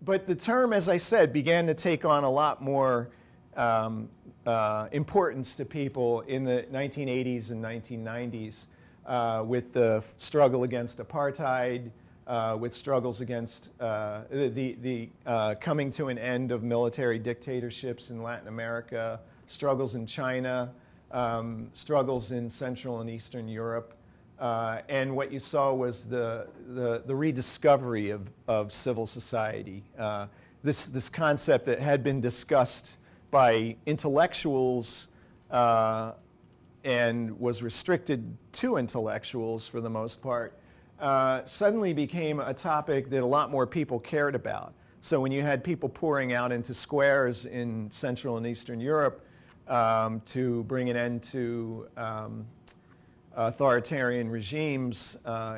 but the term, as I said, began to take on a lot more importance to people in the 1980s and 1990s with the struggle against apartheid, with struggles against the coming to an end of military dictatorships in Latin America, struggles in China, struggles in Central and Eastern Europe. And what you saw was the rediscovery of civil society. This concept that had been discussed by intellectuals and was restricted to intellectuals for the most part, suddenly became a topic that a lot more people cared about. So when you had people pouring out into squares in Central and Eastern Europe to bring an end to authoritarian regimes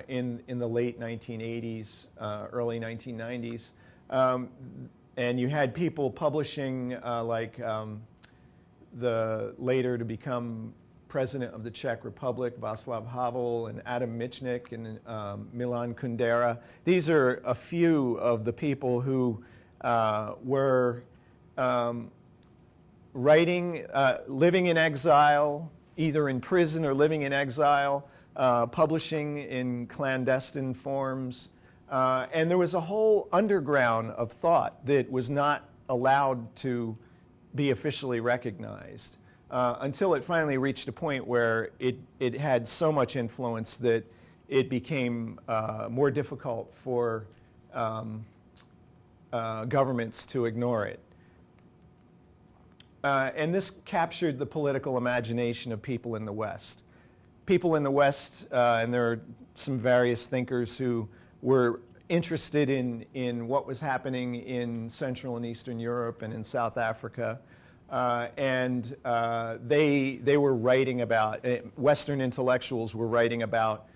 in the late 1980s, early 1990s, and you had people publishing like the later to become president of the Czech Republic, Václav Havel and Adam Michnik and Milan Kundera. These are a few of the people who were writing, living in exile, either in prison or living in exile, publishing in clandestine forms. And there was a whole underground of thought that was not allowed to be officially recognized until it finally reached a point where it had so much influence that it became more difficult for governments to ignore it. And this captured the political imagination of people in the West. People in the West, and there are some various thinkers who were interested in what was happening in Central and Eastern Europe and in South Africa. And they were writing about, Western intellectuals were writing about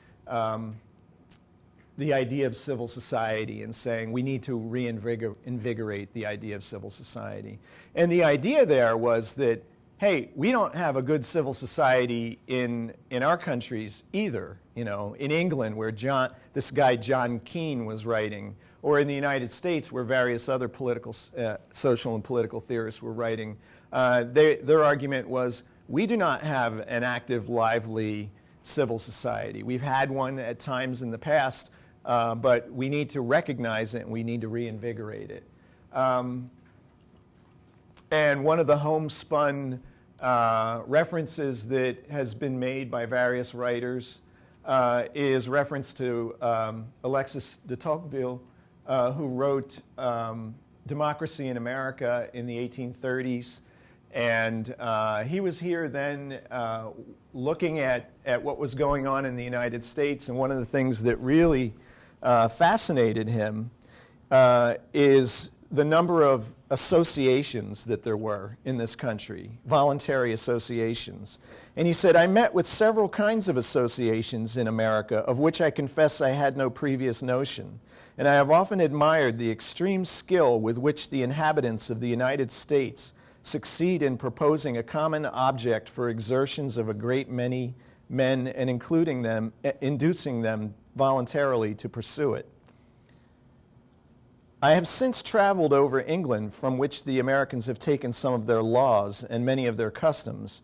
the idea of civil society and saying we need to reinvigorate the idea of civil society. And the idea there was that, hey, we don't have a good civil society in our countries either. You know, in England where this guy John Keane was writing, or in the United States where various other political, social and political theorists were writing. Their argument was, we do not have an active, lively civil society. We've had one at times in the past, but we need to recognize it and we need to reinvigorate it. And one of the homespun references that has been made by various writers is reference to Alexis De Tocqueville, who wrote Democracy in America in the 1830s. And he was here then looking at what was going on in the United States. And one of the things that really fascinated him is the number of associations that there were in this country, voluntary associations. And he said, I met with several kinds of associations in America, of which I confess I had no previous notion. And I have often admired the extreme skill with which the inhabitants of the United States succeed in proposing a common object for exertions of a great many men and inducing them voluntarily to pursue it. I have since traveled over England, from which the Americans have taken some of their laws and many of their customs,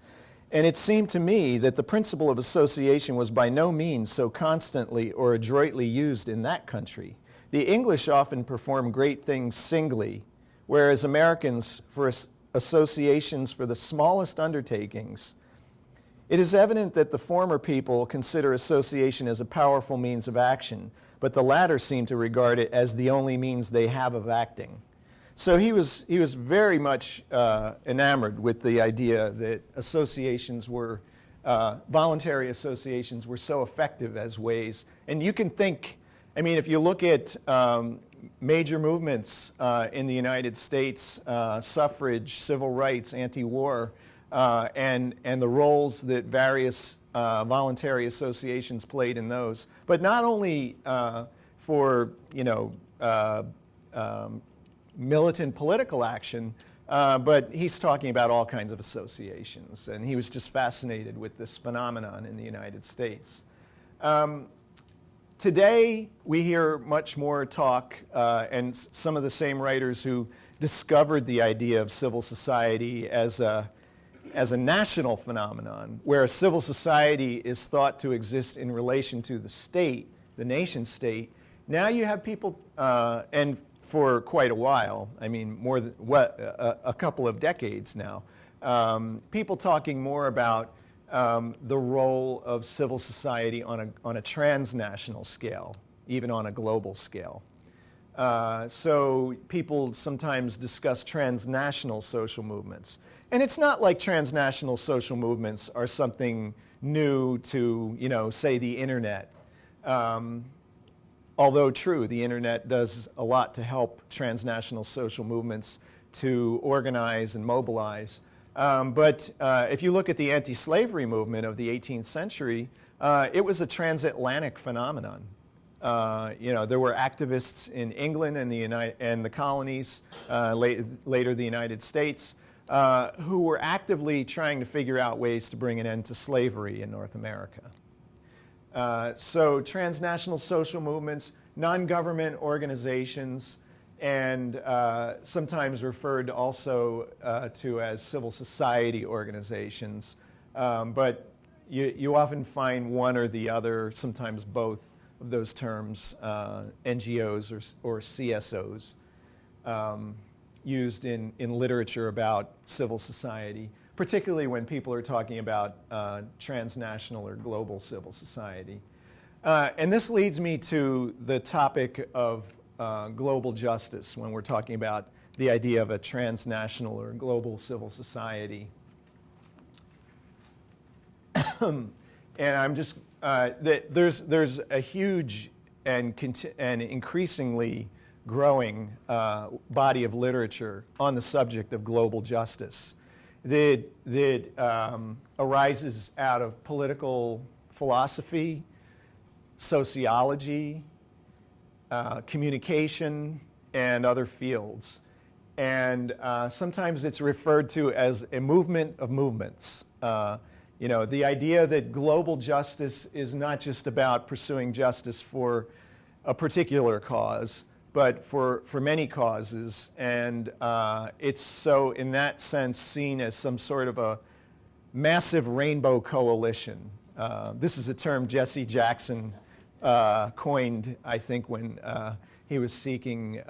and it seemed to me that the principle of association was by no means so constantly or adroitly used in that country. The English often perform great things singly, whereas Americans for associations for the smallest undertakings. It is evident that the former people consider association as a powerful means of action, but the latter seem to regard it as the only means they have of acting. So he was very much enamored with the idea that associations were, voluntary associations were so effective as ways. And you can think, I mean, if you look at major movements in the United States, suffrage, civil rights, anti-war, and the roles that various voluntary associations played in those, but not only for militant political action, but he's talking about all kinds of associations, and he was just fascinated with this phenomenon in the United States. Today, we hear much more talk, and some of the same writers who discovered the idea of civil society as a national phenomenon, where civil society is thought to exist in relation to the state, the nation state. Now you have people, and for quite a while, I mean more than a couple of decades now, people talking more about the role of civil society on a transnational scale, even on a global scale. So people sometimes discuss transnational social movements. And it's not like transnational social movements are something new to, say the internet. Although true, the internet does a lot to help transnational social movements to organize and mobilize. But if you look at the anti-slavery movement of the 18th century, it was a transatlantic phenomenon. There were activists in England and the colonies, later the United States, who were actively trying to figure out ways to bring an end to slavery in North America. So transnational social movements, non-government organizations, and sometimes referred also to as civil society organizations. But you often find one or the other, sometimes both of those terms, NGOs or CSOs, used in literature about civil society, particularly when people are talking about transnational or global civil society. And this leads me to the topic of global justice when we're talking about the idea of a transnational or global civil society. And I'm just, there's a huge and increasingly growing body of literature on the subject of global justice that arises out of political philosophy, sociology, communication, and other fields. And sometimes it's referred to as a movement of movements. The idea that global justice is not just about pursuing justice for a particular cause, but for many causes. And it's so, in that sense, seen as some sort of a massive rainbow coalition. This is a term Jesse Jackson coined, I think, when he was seeking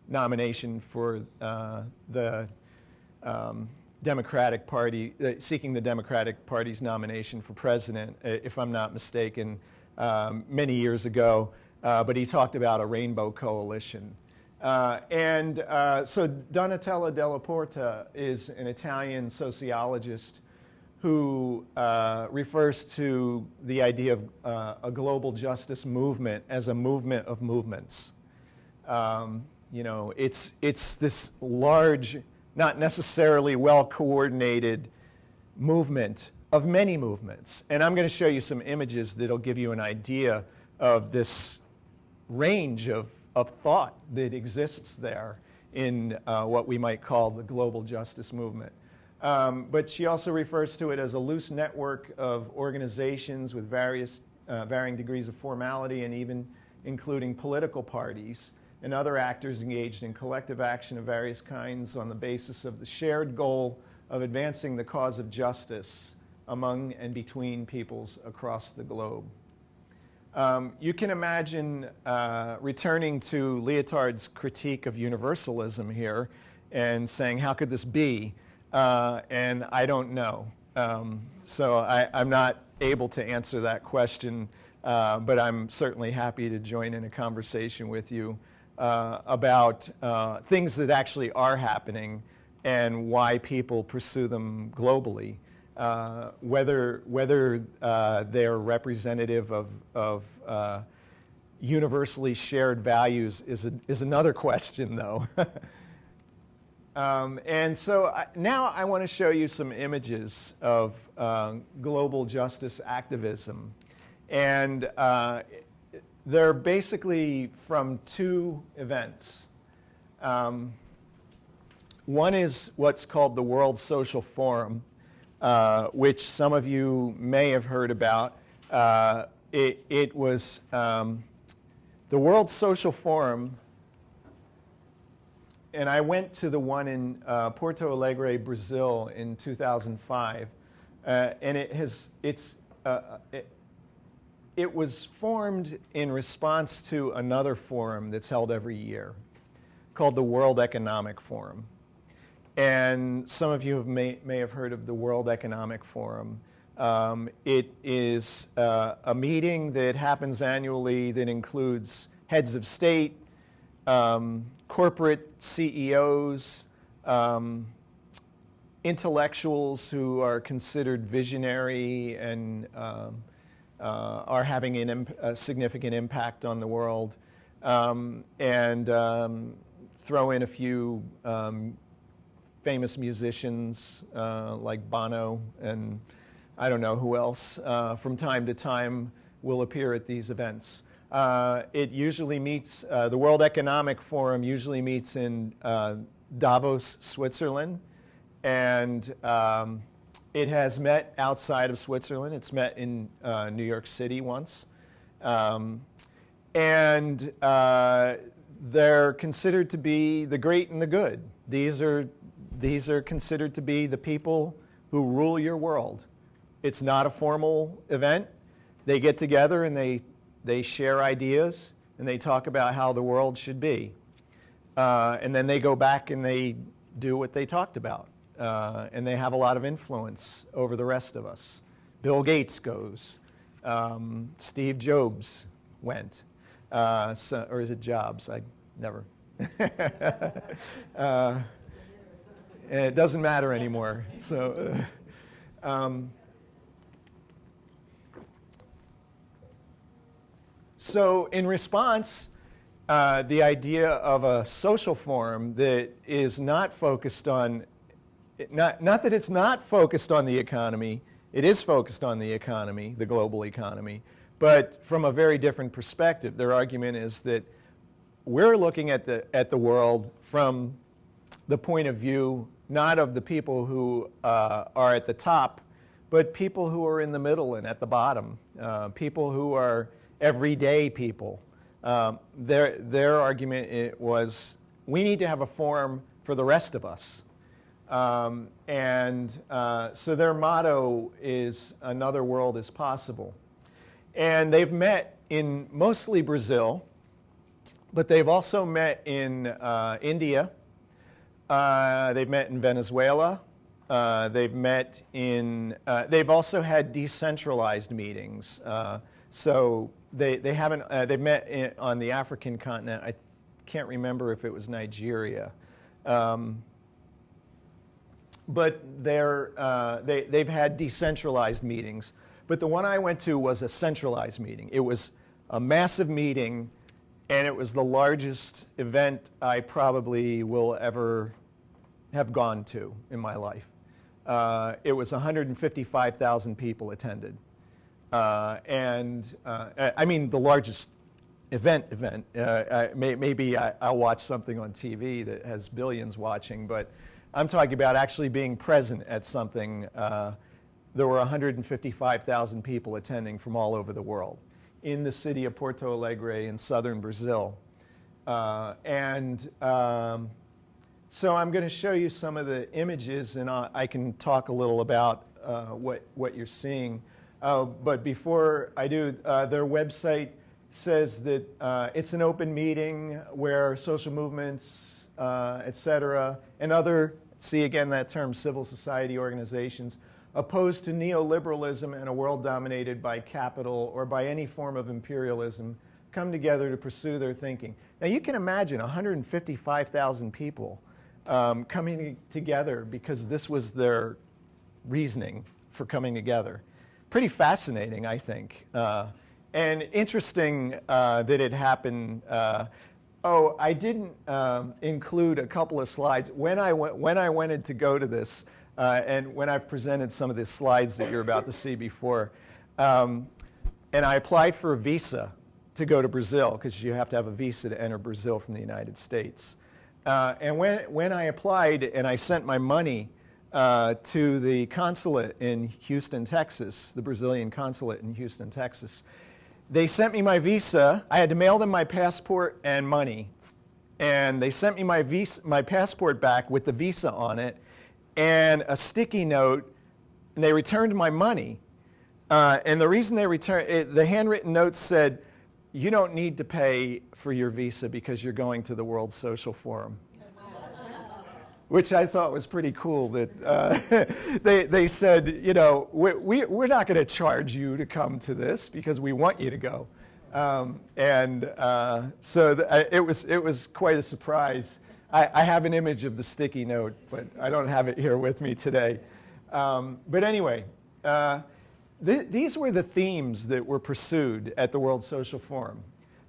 nomination for the Democratic Party, seeking the Democratic Party's nomination for president, if I'm not mistaken, many years ago. But he talked about a rainbow coalition. So Donatella Della Porta is an Italian sociologist who refers to the idea of a global justice movement as a movement of movements. It's this large, not necessarily well-coordinated movement of many movements. And I'm going to show you some images that'll give you an idea of this range of thought that exists there in what we might call the global justice movement. But she also refers to it as a loose network of organizations with varying degrees of formality, and even including political parties and other actors engaged in collective action of various kinds on the basis of the shared goal of advancing the cause of justice among and between peoples across the globe. You can imagine returning to Lyotard's critique of universalism here and saying, how could this be? And I don't know. So I'm not able to answer that question, but I'm certainly happy to join in a conversation with you about things that actually are happening and why people pursue them globally. Whether they're representative of universally shared values is another question, though. And so now I want to show you some images of global justice activism. And they're basically from two events. One is what's called the World Social Forum, which some of you may have heard about, it was the World Social Forum, and I went to the one in Porto Alegre, Brazil in 2005, and it was formed in response to another forum that's held every year called the World Economic Forum. And some of you may have heard of the World Economic Forum. It is a meeting that happens annually that includes heads of state, corporate CEOs, intellectuals who are considered visionary and are having a significant impact on the world, and throw in a few famous musicians like Bono and I don't know who else from time to time will appear at these events. It usually meets, the World Economic Forum usually meets in Davos, Switzerland, and it has met outside of Switzerland. It's met in New York City once. And they're considered to be the great and the good. These are considered to be the people who rule your world. It's not a formal event. They get together and they share ideas and they talk about how the world should be. And then they go back and they do what they talked about. And they have a lot of influence over the rest of us. Bill Gates goes. Steve Jobs went. Or is it Jobs? I never. It doesn't matter anymore. So in response, the idea of a social forum that is not focused on, not that it's not focused on the economy, it is focused on the economy, the global economy, but from a very different perspective. Their argument is that we're looking at the world from the point of view not of the people who are at the top, but people who are in the middle and at the bottom, people who are everyday people. Their argument was, we need to have a forum for the rest of us. So their motto is, another world is possible. And they've met in mostly Brazil, but they've also met in India. They've met in Venezuela. They've met in, they've also had decentralized meetings. So they haven't, they've met on the African continent. I can't remember if it was Nigeria. But they've had decentralized meetings. But the one I went to was a centralized meeting. It was a massive meeting, and it was the largest event I probably will ever have gone to in my life. It was 155,000 people attended. I mean the largest event. Maybe I'll watch something on TV that has billions watching, but I'm talking about actually being present at something. There were 155,000 people attending from all over the world in the city of Porto Alegre in southern Brazil. So I'm going to show you some of the images, and I can talk a little about what you're seeing. But before I do, their website says that it's an open meeting where social movements, et cetera, and other, see again that term, civil society organizations, opposed to neoliberalism and a world dominated by capital or by any form of imperialism, come together to pursue their thinking. Now you can imagine 155,000 people coming together because this was their reasoning for coming together. Pretty fascinating, I think. And interesting that it happened. I didn't include a couple of slides. When I wanted to go to this, and when I've presented some of the slides that you're about to see before, and I applied for a visa to go to Brazil, because you have to have a visa to enter Brazil from the United States. And when I applied and I sent my money to the consulate in Houston, Texas, the Brazilian consulate in Houston, Texas, they sent me my visa. I had to mail them my passport and money. And they sent me my passport back with the visa on it and a sticky note, and they returned my money. And the reason they returned it, the handwritten note said, "You don't need to pay for your visa because you're going to the World Social Forum." Which I thought was pretty cool that they said, you know, we're not going to charge you to come to this because we want you to go. So it was quite a surprise. I have an image of the sticky note, but I don't have it here with me today. But anyway, these were the themes that were pursued at the World Social Forum.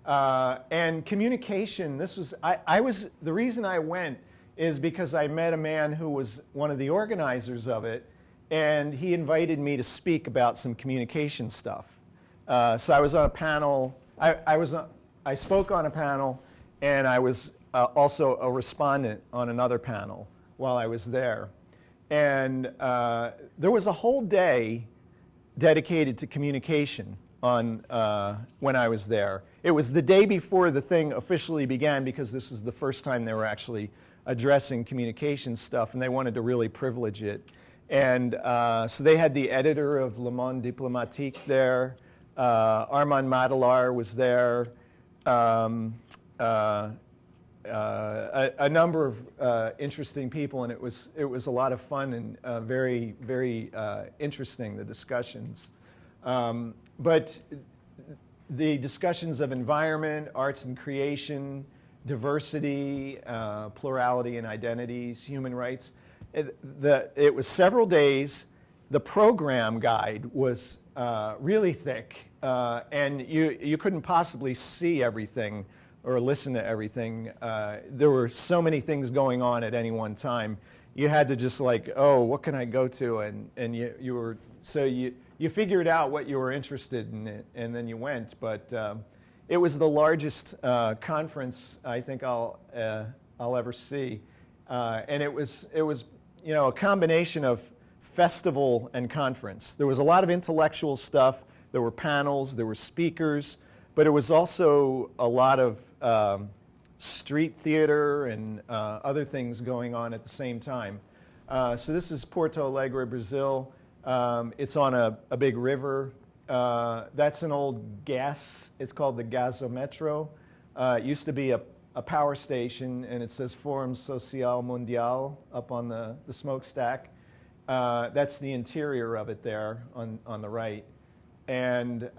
And communication, the reason I went is because I met a man who was one of the organizers of it, and he invited me to speak about some communication stuff. So I was on a panel. I spoke on a panel, and I was also a respondent on another panel while I was there. And there was a whole day dedicated to communication when I was there. It was the day before the thing officially began because this is the first time they were actually addressing communication stuff, and they wanted to really privilege it. And so they had the editor of Le Monde Diplomatique there. Armand Madelaar was there. A number of interesting people, and it was a lot of fun and very, very interesting, the discussions. But the discussions of environment, arts and creation, diversity, plurality and identities, human rights. It was several days. The program guide was really thick, and you couldn't possibly see everything or listen to everything. There were so many things going on at any one time. You had to just like, oh, what can I go to? And you figured out what you were interested in, and then you went. But it was the largest conference I think I'll ever see, and it was a combination of festival and conference. There was a lot of intellectual stuff. There were panels. There were speakers, but it was also a lot of street theater and other things going on at the same time. So this is Porto Alegre, Brazil. It's on a big river. That's an old gas. It's called the Gasometro. It used to be a power station, and it says Forum Social Mundial up on the smokestack. That's the interior of it there on the right. And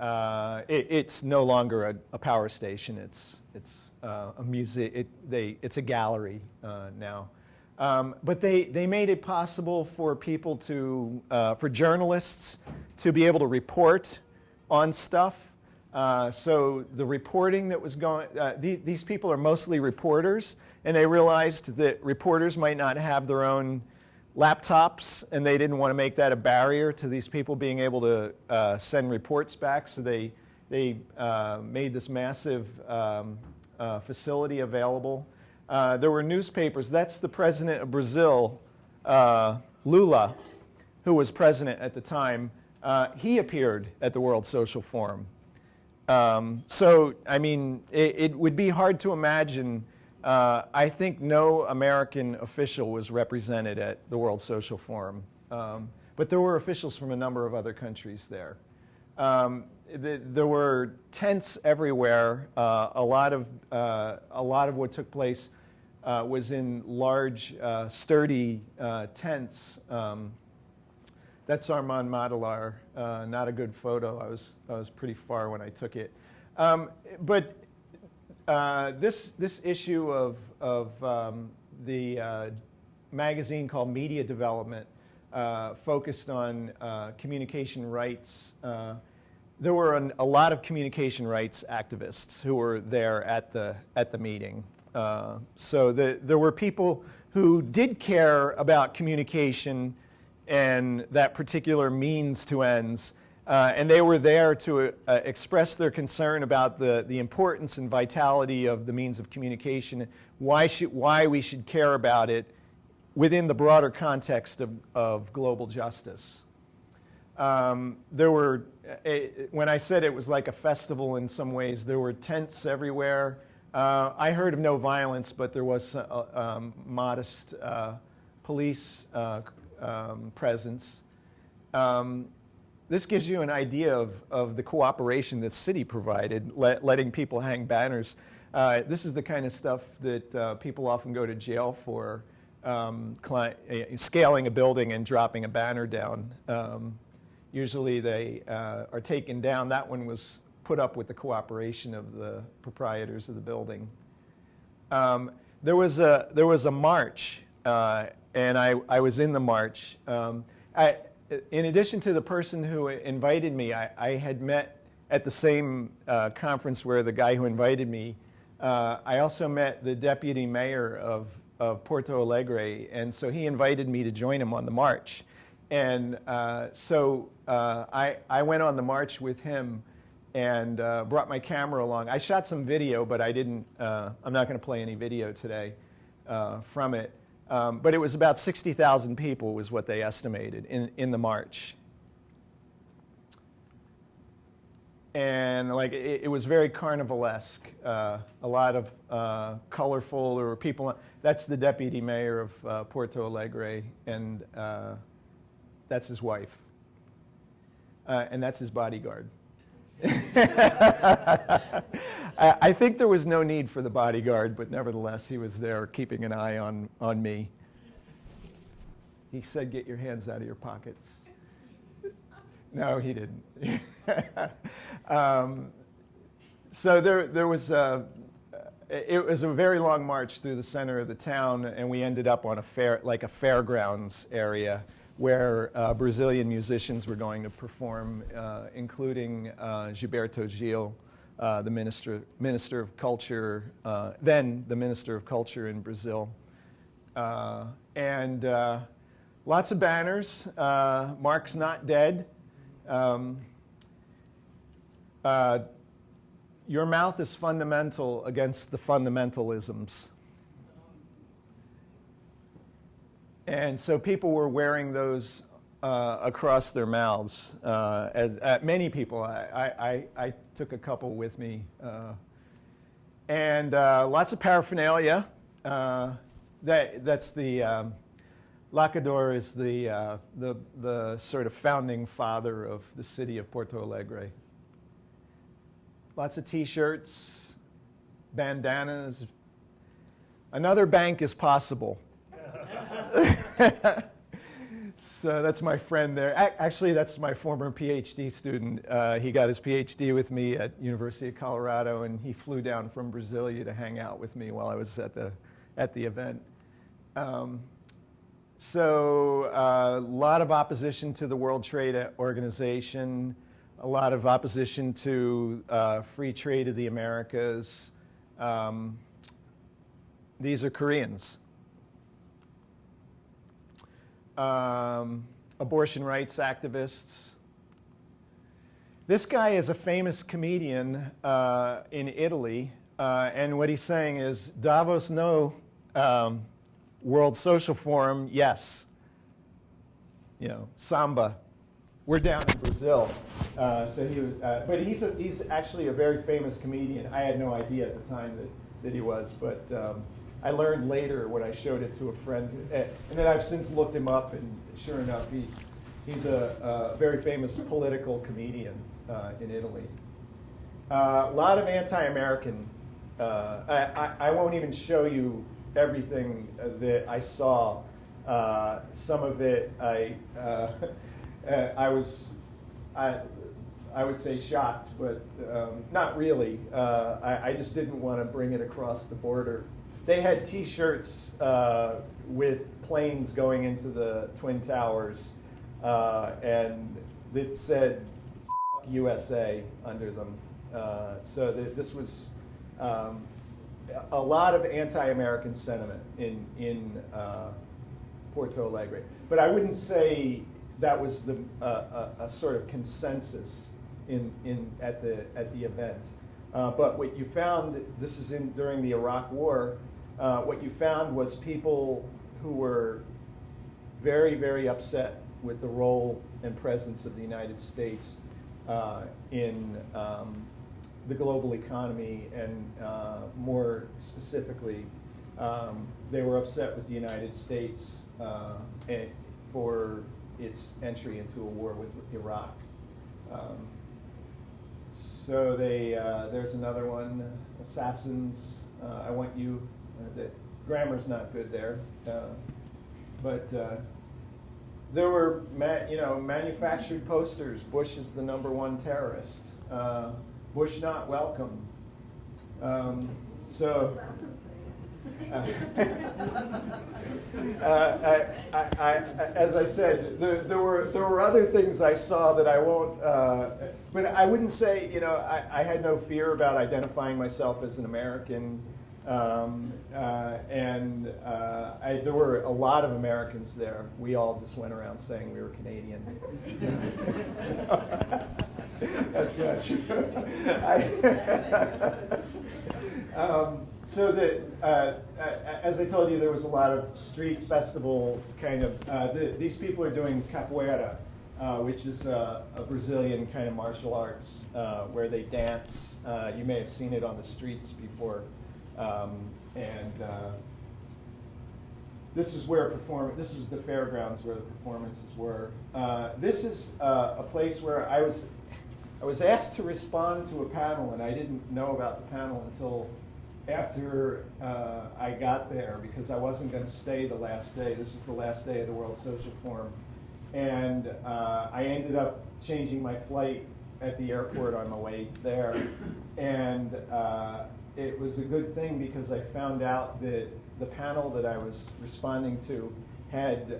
it's no longer a power station. It's a museum. It's a gallery now. But they made it possible for people for journalists to be able to report on stuff. So the reporting that was going, these people are mostly reporters, and they realized that reporters might not have their own laptops, and they didn't want to make that a barrier to these people being able to send reports back. So they made this massive facility available. There were newspapers. That's the president of Brazil, Lula, who was president at the time. He appeared at the World Social Forum. So, I mean, it would be hard to imagine. I think no American official was represented at the World Social Forum, but there were officials from a number of other countries there. There were tents everywhere. A lot of what took place was in large, sturdy tents. That's Armand Madelaar. Not a good photo. I was pretty far when I took it. But this issue of the magazine called Media Development focused on communication rights. There were a lot of communication rights activists who were there at the meeting. So there were people who did care about communication and that particular means to ends. And they were there to express their concern about the importance and vitality of the means of communication, why we should care about it within the broader context of global justice. There were, when I said it was like a festival in some ways, there were tents everywhere. I heard of no violence, but there was modest police presence. This gives you an idea of the cooperation that the city provided, letting people hang banners. This is the kind of stuff that people often go to jail for, scaling a building and dropping a banner down. Usually they are taken down. That one was put up with the cooperation of the proprietors of the building. There was a march, and I was in the march. In addition to the person who invited me, I had met at the same conference where the guy who invited me. I also met the deputy mayor of Porto Alegre, and so he invited me to join him on the march. And so I went on the march with him and brought my camera along. I shot some video, but I didn't. I'm not going to play any video today from it. But it was about 60,000 people was what they estimated in the march. And like it was very carnivalesque. A lot of colorful. There were people. That's the deputy mayor of Porto Alegre, and that's his wife, and that's his bodyguard. I think there was no need for the bodyguard, but nevertheless, he was there keeping an eye on me. He said, "Get your hands out of your pockets." No, he didn't. So there was it was a very long march through the center of the town, and we ended up on a fairgrounds area where Brazilian musicians were going to perform, including Gilberto Gil, the minister of culture, then the minister of culture in Brazil, and lots of banners. Mark's not dead. Your mouth is fundamental against the fundamentalisms. And so people were wearing those across their mouths. Many people. I took a couple with me. And lots of paraphernalia. That's the Lacador is the sort of founding father of the city of Porto Alegre. Lots of T-shirts, bandanas. Another bank is possible. So that's my friend there. Actually, that's my former PhD student. He got his PhD with me at University of Colorado, and he flew down from Brasilia to hang out with me while I was at the event. So a lot of opposition to the World Trade Organization, a lot of opposition to free trade of the Americas. These are Koreans. Abortion rights activists. This guy is a famous comedian in Italy, and what he's saying is, Davos no, World Social Forum, yes. You know, samba. We're down in Brazil. So he was, but he's actually a very famous comedian. I had no idea at the time that he was, but I learned later when I showed it to a friend. And then I've since looked him up, and sure enough, he's a very famous political comedian in Italy. A lot of anti-American. I won't even show you everything that I saw. Some of it I would say shocked, but not really. I just didn't want to bring it across the border. They had T-shirts with planes going into the Twin Towers, and it said USA under them. So this was a lot of anti-American sentiment in Porto Alegre. But I wouldn't say that was a sort of consensus at the event. But what you found, this is during the Iraq War, what you found was people who were very, very upset with the role and presence of the United States in the global economy, and more specifically, they were upset with the United States for its entry into a war with Iraq. So there's another one, assassins. I want you. The grammar's not good there, but there were manufactured posters. Bush is the #1 terrorist. Bush not welcome. So. As I said, there were other things I saw that I won't. But I wouldn't say, I had no fear about identifying myself as an American, and there were a lot of Americans there. We all just went around saying we were Canadian. That's not true. So that, as I told you, there was a lot of street festival kind of. These people are doing Capoeira, which is a Brazilian kind of martial arts where they dance. You may have seen it on the streets before, and this is where This is the fairgrounds where the performances were. This is a place where I was asked to respond to a panel, and I didn't know about the panel until after I got there, because I wasn't going to stay the last day. This was the last day of the World Social Forum. And I ended up changing my flight at the airport on my way there. And it was a good thing, because I found out that the panel that I was responding to had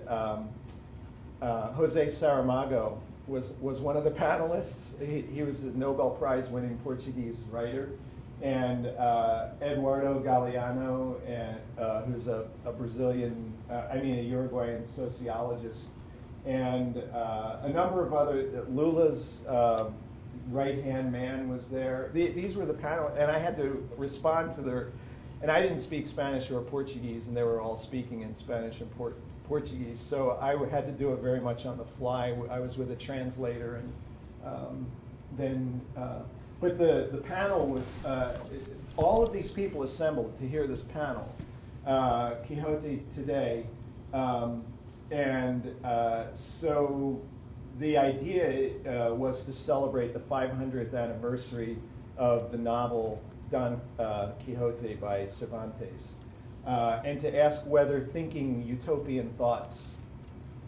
Jose Saramago was one of the panelists. He was a Nobel Prize winning Portuguese writer. And Eduardo Galeano, who's a Brazilian, a Uruguayan sociologist, and a number of other, Lula's right-hand man was there. These were the panel, and I had to respond to their, and I didn't speak Spanish or Portuguese, and they were all speaking in Spanish and Portuguese, so I had to do it very much on the fly. I was with a translator, and but the panel was, all of these people assembled to hear this panel, Quixote Today, so the idea was to celebrate the 500th anniversary of the novel Don Quixote by Cervantes, and to ask whether thinking utopian thoughts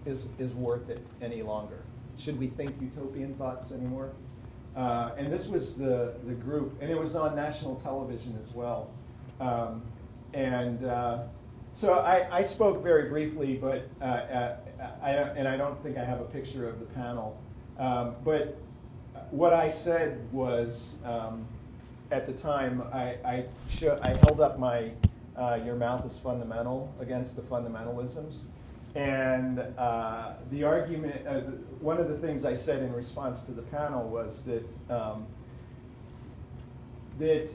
is worth it any longer. Should we think utopian thoughts anymore? And this was the group, and it was on national television as well. So I spoke very briefly, but I don't think I have a picture of the panel. But what I said was, at the time, I held up my "Your mouth is fundamental" against the fundamentalisms. And the argument, one of the things I said in response to the panel was that that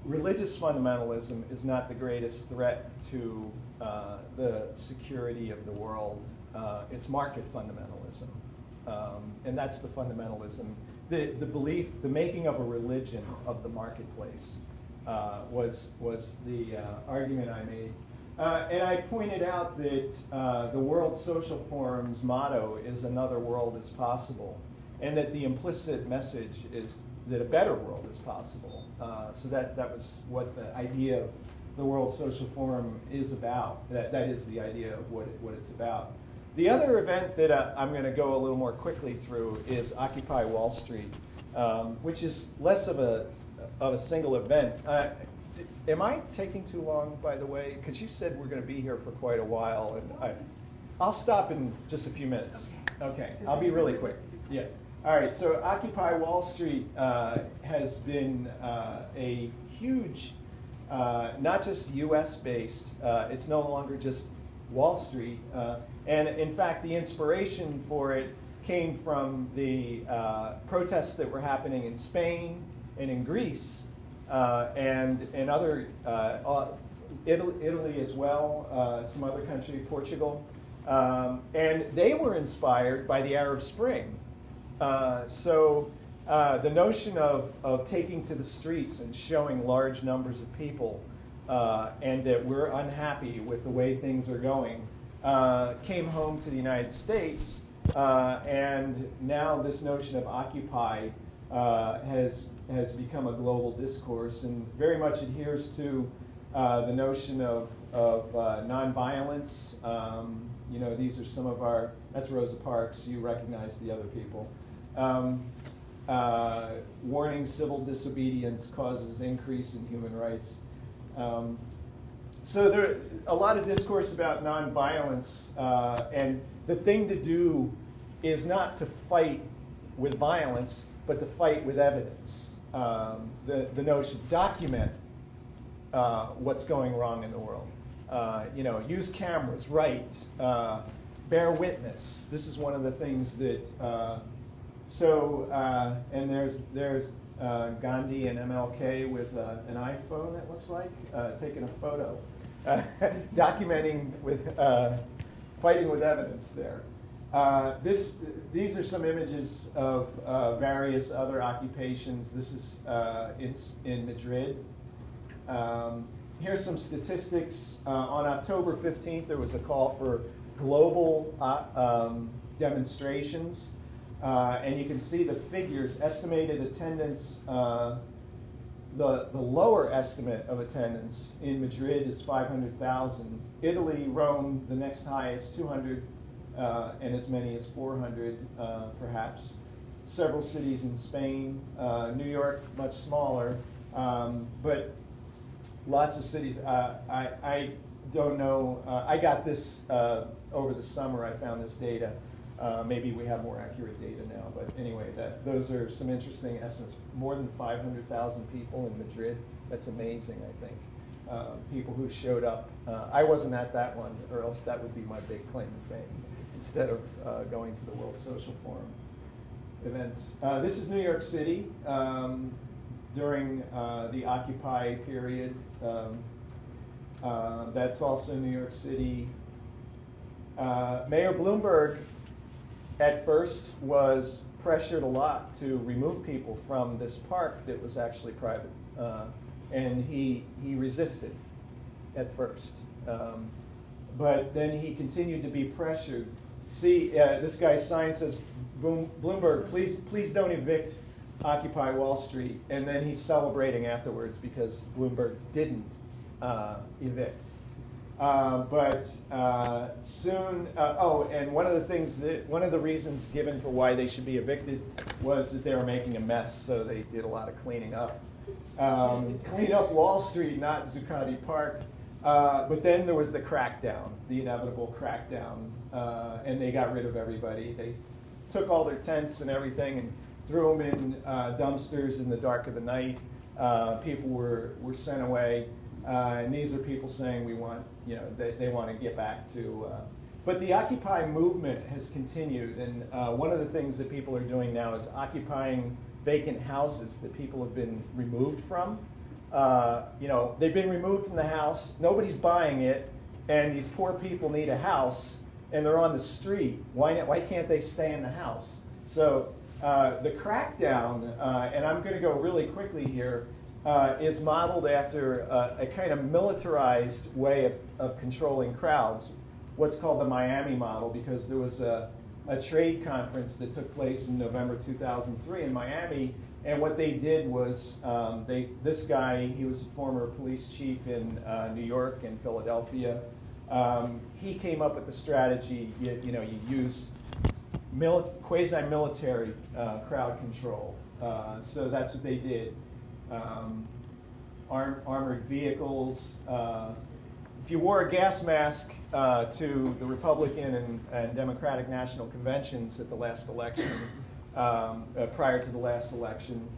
religious fundamentalism is not the greatest threat to the security of the world. It's market fundamentalism, and that's the fundamentalism. The belief, the making of a religion of the marketplace was the argument I made. And I pointed out that the World Social Forum's motto is "Another world is possible," and that the implicit message is that a better world is possible. So that was what the idea of the World Social Forum is about. That is the idea of what it's about. The other event that I'm going to go a little more quickly through is Occupy Wall Street, which is less of a single event. Am I taking too long, by the way? Because you said we're going to be here for quite a while, and I'll stop in just a few minutes. Okay, I'll be really quick. Yeah. All right. So Occupy Wall Street has been a huge, not just U.S. based. It's no longer just Wall Street, and in fact, the inspiration for it came from the protests that were happening in Spain and in Greece. And other, Italy as well, some other country, Portugal. And they were inspired by the Arab Spring. So the notion of taking to the streets and showing large numbers of people and that we're unhappy with the way things are going came home to the United States. And now this notion of Occupy has become a global discourse and very much adheres to the notion of nonviolence. You know, these are some of our, that's Rosa Parks, you recognize the other people. Warning civil disobedience causes increase in human rights. So there a lot of discourse about nonviolence, and the thing to do is not to fight with violence, but to fight with evidence. The notion, document what's going wrong in the world. You know, use cameras, write, bear witness. This is one of the things that, and there's Gandhi and MLK with an iPhone, it looks like, taking a photo, documenting with, fighting with evidence there. These are some images of various other occupations. This is in Madrid. Here's some statistics. On October 15th, there was a call for global demonstrations. And you can see the figures, estimated attendance. The lower estimate of attendance in Madrid is 500,000. Italy, Rome, the next highest, 200, and as many as 400, perhaps. Several cities in Spain. New York, much smaller, but lots of cities. I don't know. I got this over the summer. I found this data. Maybe we have more accurate data now, but anyway, those are some interesting estimates. More than 500,000 people in Madrid. That's amazing, I think. People who showed up. I wasn't at that one, or else that would be my big claim to fame, instead of going to the World Social Forum events. This is New York City during the Occupy period. That's also New York City. Mayor Bloomberg at first was pressured a lot to remove people from this park that was actually private. And he resisted at first. But then he continued to be pressured. See, this guy's sign says, Bloomberg, please don't evict Occupy Wall Street. And then he's celebrating afterwards because Bloomberg didn't evict. But soon, and one of the reasons given for why they should be evicted was that they were making a mess, so they did a lot of cleaning up. Clean up Wall Street, not Zuccotti Park. But then there was the crackdown, the inevitable crackdown, and they got rid of everybody. They took all their tents and everything and threw them in dumpsters in the dark of the night. People were sent away. And these are people saying we want, they want to get back to. But the Occupy movement has continued, and one of the things that people are doing now is occupying vacant houses that people have been removed from. They've been removed from the house, nobody's buying it, and these poor people need a house, and they're on the street. Why can't they stay in the house? So the crackdown, and I'm going to go really quickly here, is modeled after a kind of militarized way of controlling crowds, what's called the Miami model, because there was a trade conference that took place in November 2003 in Miami, and what they did was, this guy, he was a former police chief in New York and Philadelphia, he came up with the strategy, you use quasi-military crowd control. So that's what they did. Armored vehicles. If you wore a gas mask to the Republican and Democratic National Conventions at the last election, prior to the last election,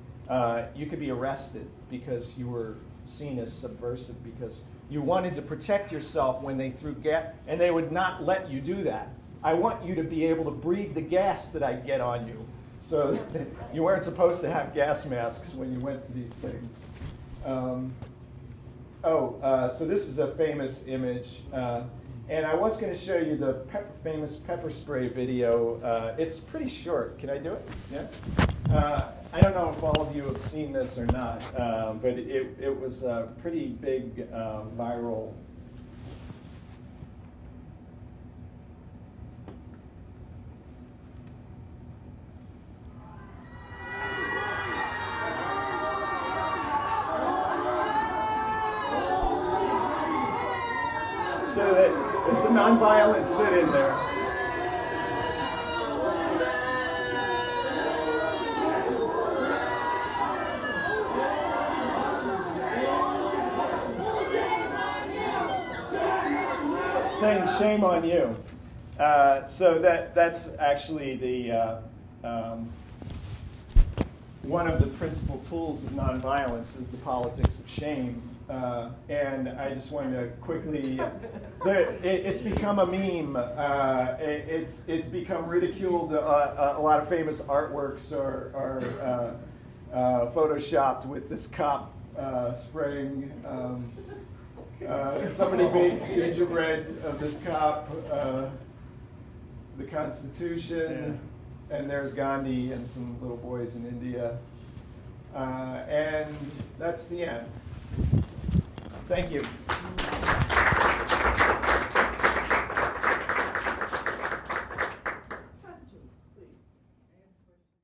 you could be arrested because you were seen as subversive because you wanted to protect yourself when they threw gas, and they would not let you do that. I want you to be able to breathe the gas that I get on you. So you weren't supposed to have gas masks when you went to these things. So this is a famous image. And I was going to show you the famous pepper spray video. It's pretty short. Can I do it? Yeah? I don't know if all of you have seen this or not, but it was a pretty big viral. So that there's a nonviolent sit-in there. Saying shame on you. So that's actually the one of the principal tools of nonviolence is the politics of shame. And I just wanted to quickly, it's become a meme. It's become ridiculed. A lot of famous artworks are photoshopped with this cop spraying. Somebody baked gingerbread of this cop, the Constitution, and there's Gandhi and some little boys in India. And that's the end. Thank you.